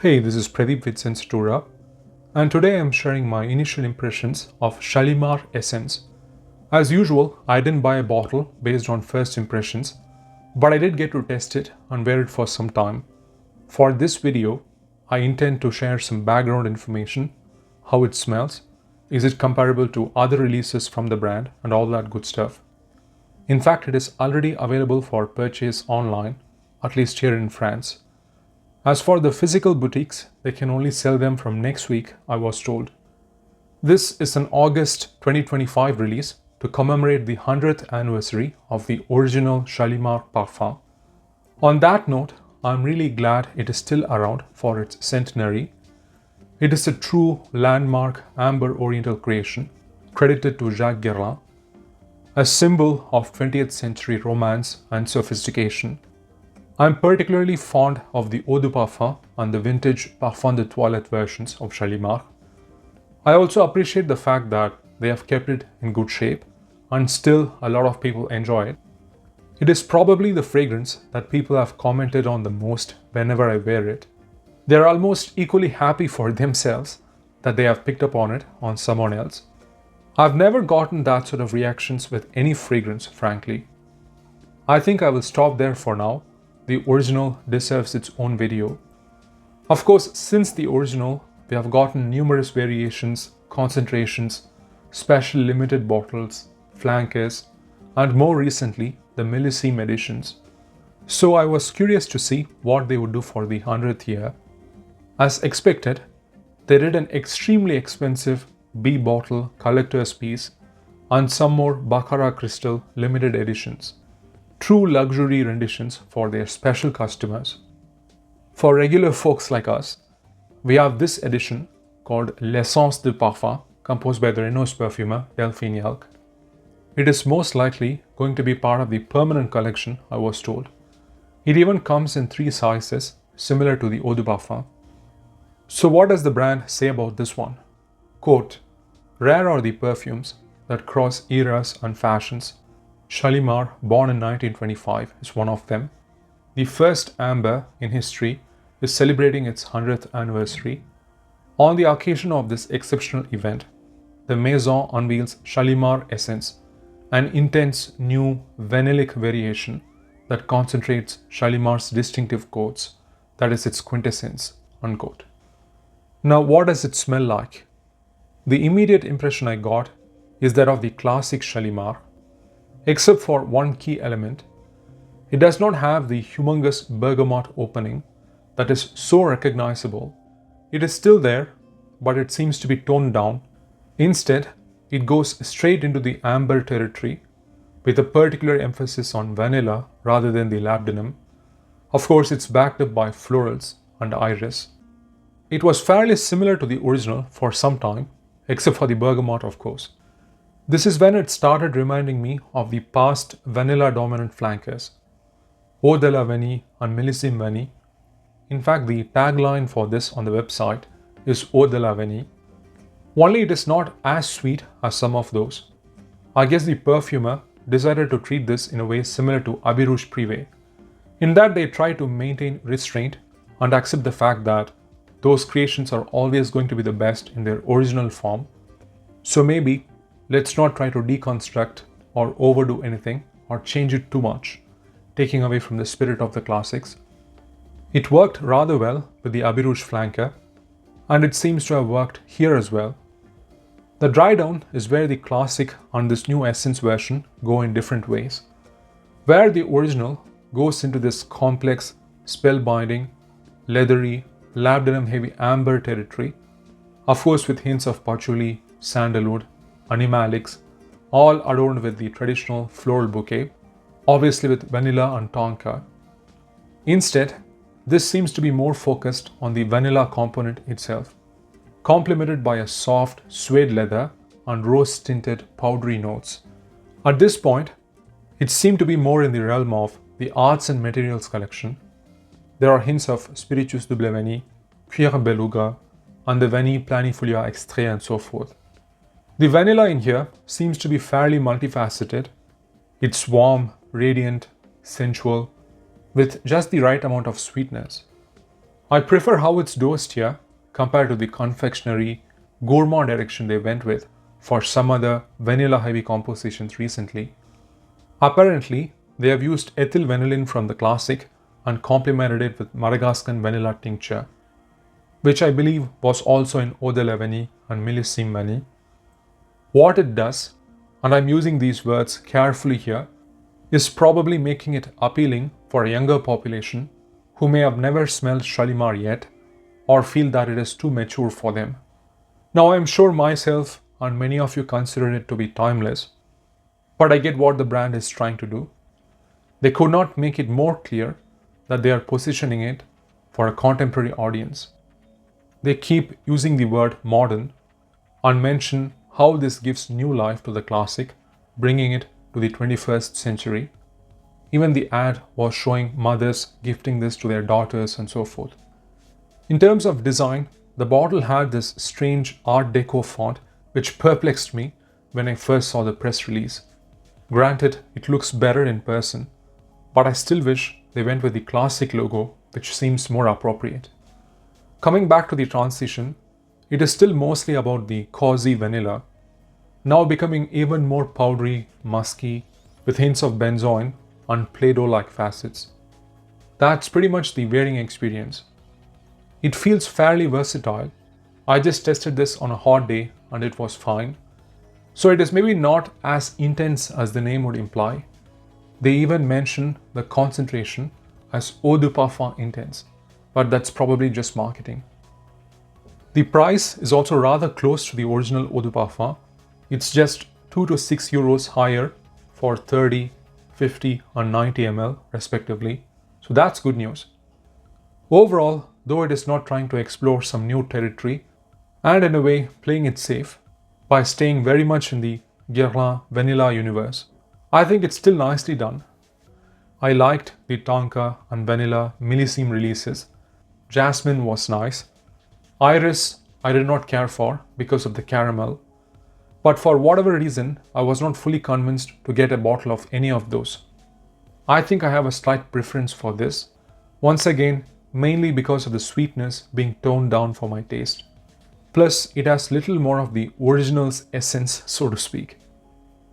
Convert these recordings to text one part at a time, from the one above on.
Hey, this is Pradeep with Sensatura, and today I'm sharing my initial impressions of Shalimar Essence. As usual, I didn't buy a bottle based on first impressions, but I did get to test it and wear it for some time. For this video, I intend to share some background information, how it smells, is it comparable to other releases from the brand, and all that good stuff. In fact, it is already available for purchase online, at least here in France. As for the physical boutiques, they can only sell them from next week, I was told. This is an August 2025 release to commemorate the 100th anniversary of the original Shalimar Parfum. On that note, I'm really glad it is still around for its centenary. It is a true landmark amber oriental creation credited to Jacques Guerlain, a symbol of 20th century romance and sophistication. I'm particularly fond of the Eau de Parfum and the vintage Parfum de Toilette versions of Shalimar. I also appreciate the fact that they have kept it in good shape and still a lot of people enjoy it. It is probably the fragrance that people have commented on the most whenever I wear it. They are almost equally happy for themselves that they have picked up on it on someone else. I've never gotten that sort of reactions with any fragrance, frankly. I think I will stop there for now. The original deserves its own video. Of course, since the original, we have gotten numerous variations, concentrations, special limited bottles, flankers, and more recently, the Millésime editions. So I was curious to see what they would do for the 100th year. As expected, they did an extremely expensive B bottle collector's piece and some more Baccarat crystal limited editions. True luxury renditions for their special customers. For regular folks like us, we have this edition called L'Essence de Parfum, composed by the Reno's perfumer Delphine Yalc. It is most likely going to be part of the permanent collection, I was told. It even comes in 3 sizes, similar to the Eau de Parfum. So what does the brand say about this one? Quote, "Rare are the perfumes that cross eras and fashions. Shalimar, born in 1925, is one of them. The first amber in history is celebrating its 100th anniversary. On the occasion of this exceptional event, the Maison unveils Shalimar Essence, an intense new vanillic variation that concentrates Shalimar's distinctive coats, that is its quintessence." Unquote. Now, what does it smell like? The immediate impression I got is that of the classic Shalimar, except for one key element. It does not have the humongous bergamot opening that is so recognizable. It is still there, but it seems to be toned down. Instead, it goes straight into the amber territory with a particular emphasis on vanilla rather than the labdanum. Of course, it's backed up by florals and iris. It was fairly similar to the original for some time, except for the bergamot, of course. This is when it started reminding me of the past vanilla-dominant flankers, Eau de la Vanille and Millésime Vanille. In fact, the tagline for this on the website is Eau de la Vanille. Only it is not as sweet as some of those. I guess the perfumer decided to treat this in a way similar to Habit Rouge Privé, in that they try to maintain restraint and accept the fact that those creations are always going to be the best in their original form. So maybe let's not try to deconstruct or overdo anything or change it too much, taking away from the spirit of the classics. It worked rather well with the Habit Rouge flanker, and it seems to have worked here as well. The dry down is where the classic and this new essence version go in different ways. Where the original goes into this complex, spellbinding, leathery, labdanum heavy amber territory, of course with hints of patchouli, sandalwood, animalics, all adorned with the traditional floral bouquet, obviously with vanilla and tonka. Instead, this seems to be more focused on the vanilla component itself, complemented by a soft suede leather and rose-tinted powdery notes. At this point, it seemed to be more in the realm of the arts and materials collection. There are hints of Spiritueuse Double Vanille, Cuir Beluga, and the Vanille Planifolia Extrait and so forth. The vanilla in here seems to be fairly multifaceted. It's warm, radiant, sensual, with just the right amount of sweetness. I prefer how it's dosed here compared to the confectionery gourmand direction they went with for some other vanilla heavy compositions recently. Apparently, they have used ethyl vanillin from the classic and complemented it with Madagascan vanilla tincture, which I believe was also in Eau de la Vanille and Millésime Vanille. What it does, and I'm using these words carefully here, is probably making it appealing for a younger population who may have never smelled Shalimar yet or feel that it is too mature for them. Now, I'm sure myself and many of you consider it to be timeless, but I get what the brand is trying to do. They could not make it more clear that they are positioning it for a contemporary audience. They keep using the word modern and mention how this gives new life to the classic, bringing it to the 21st century. Even the ad was showing mothers gifting this to their daughters and so forth. In terms of design, the bottle had this strange Art Deco font which perplexed me when I first saw the press release. Granted, it looks better in person, but I still wish they went with the classic logo, which seems more appropriate. Coming back to the transition, it is still mostly about the cozy vanilla, now becoming even more powdery, musky, with hints of benzoin and Play-Doh-like facets. That's pretty much the wearing experience. It feels fairly versatile. I just tested this on a hot day and it was fine. So it is maybe not as intense as the name would imply. They even mention the concentration as Eau de Parfum intense, but that's probably just marketing. The price is also rather close to the original Eau de Parfum. It's just 2 to 6 euros higher for 30, 50 and 90 ml respectively. So that's good news. Overall, though it is not trying to explore some new territory and in a way playing it safe by staying very much in the Guerlain vanilla universe, I think it's still nicely done. I liked the Tonka and Vanilla Millésime releases. Jasmine was nice. Iris I did not care for because of the caramel. But for whatever reason, I was not fully convinced to get a bottle of any of those. I think I have a slight preference for this. Once again, mainly because of the sweetness being toned down for my taste. Plus, it has little more of the original's essence, so to speak.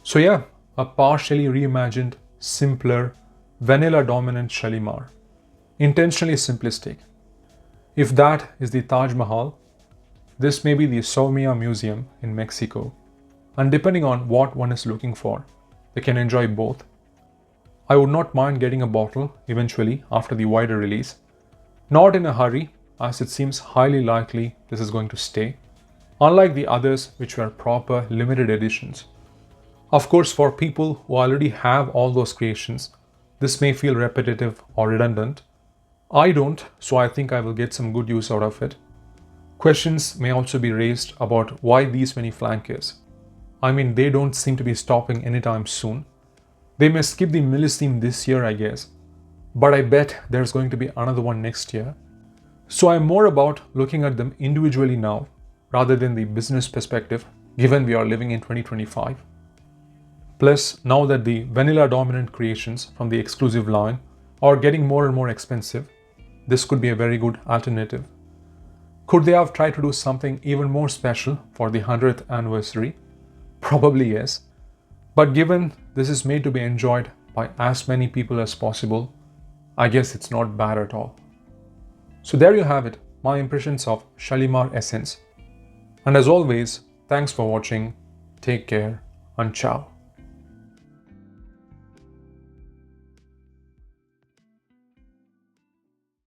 So yeah, a partially reimagined, simpler, vanilla-dominant Shalimar. Intentionally simplistic. If that is the Taj Mahal, this may be the Saumia Museum in Mexico. And depending on what one is looking for, they can enjoy both. I would not mind getting a bottle eventually after the wider release. Not in a hurry, as it seems highly likely this is going to stay, unlike the others which were proper limited editions. Of course, for people who already have all those creations, this may feel repetitive or redundant. I don't, so I think I will get some good use out of it. Questions may also be raised about why these many flankers. I mean, they don't seem to be stopping anytime soon. They may skip the Millésime this year, I guess, but I bet there's going to be another one next year. So I'm more about looking at them individually now, rather than the business perspective, given we are living in 2025. Plus, now that the vanilla dominant creations from the exclusive line are getting more and more expensive, this could be a very good alternative. Could they have tried to do something even more special for the 100th anniversary? Probably yes. But given this is made to be enjoyed by as many people as possible, I guess it's not bad at all. So there you have it, my impressions of Shalimar Essence. And as always, thanks for watching, take care and ciao.